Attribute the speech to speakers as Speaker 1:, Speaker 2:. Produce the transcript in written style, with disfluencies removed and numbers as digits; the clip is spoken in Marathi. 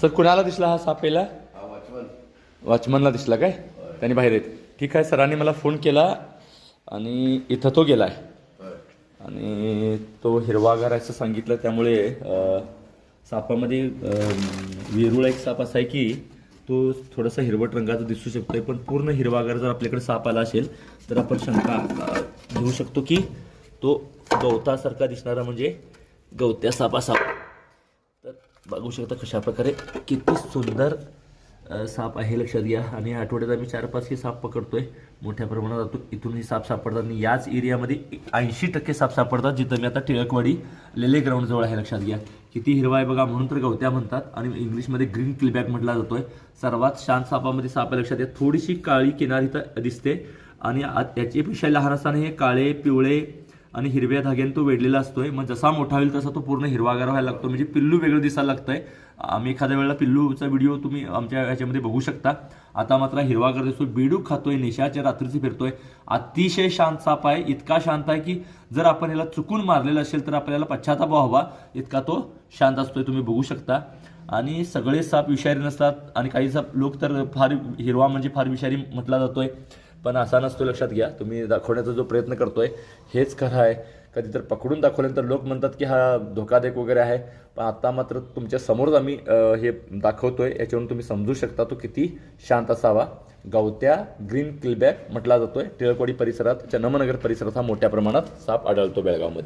Speaker 1: सर कुणाला दिसला हा साप पहिला? वॉचमनला दिसला काय? त्यांनी बाहेर आहेत. ठीक आहे, सरांनी मला फोन केला आणि इथं तो गेला आहे आणि तो हिरवागार असं सांगितलं. त्यामुळे सापामध्ये वेरूळ एक साप असा आहे की तो थोडासा हिरवट रंगाचा दिसू शकतोय, पण पूर्ण हिरवागार जर आपल्याकडे साप आला असेल तर आपण शंका घेऊ शकतो की तो गवतासारखा दिसणारा म्हणजे गवत्या साप असावा. तर बघू शकता कशा प्रकारे किती सुंदर साप आहे, लक्षात घ्या. आणि आठवड्यात आम्ही 4-5 हे साप पकडतोय मोठ्या प्रमाणात. जातो इथूनही साप सापडतात आणि याच एरियामध्ये 80% साप सापडतात जिथं मी आता टिळकवाडी लेले ग्राउंडजवळ आहे. लक्षात घ्या किती हिरवा आहे बघा, म्हणून तर गवत्या म्हणतात आणि इंग्लिशमध्ये ग्रीन क्लिबॅक म्हटला जातोय. सर्वात शांत सापामध्ये साप आहे, लक्षात घ्या. थोडीशी काळी किनार इथं दिसते आणि याच्यापेक्षा लहान असताना हे काळे पिवळे आणि हिरव्या धाग्याने तो वेढलेला असतोय. मग जसा मोठा होईल तसा तो पूर्ण हिरवागार व्हायला लागतो, म्हणजे पिल्लू वेगळं दिसायला लागतंय. आम्ही एखाद्या वेळेला पिल्लूचा व्हिडिओ तुम्ही आमच्या ह्याच्यामध्ये बघू शकता. आता मात्र हिरवागार दिसतोय, बेडूक खातोय, निशाच्या रात्रीची फिरतोय. अतिशय शांत साप आहे, इतका शांत आहे की जर आपण ह्याला चुकून मारलेला असेल तर आपल्याला पश्चाताप व्हावा, इतका तो शांत असतोय, तुम्ही बघू शकता. आणि सगळे साप विषारी नसतात आणि काही साप लोक तर फार हिरवा म्हणजे फार विषारी म्हटला जातोय, पण असा नसतो. लक्षात घ्या, तुम्ही दाखवण्याचा जो प्रयत्न करतोय हेच खरं आहे. कधी तर पकडून दाखवल्यानंतर लोक म्हणतात की हा धोकादायक वगैरे आहे, पण आता मात्र तुमच्या समोरच आम्ही हे दाखवतोय. याच्यावरून तुम्ही समजू शकता तो किती शांत असावा. गवत्या ग्रीन क्लिबॅक म्हटला जातोय. टिळकवाडी परिसरात, चन्नमनगर परिसरात हा मोठ्या प्रमाणात साप आढळतो बेळगावमध्ये.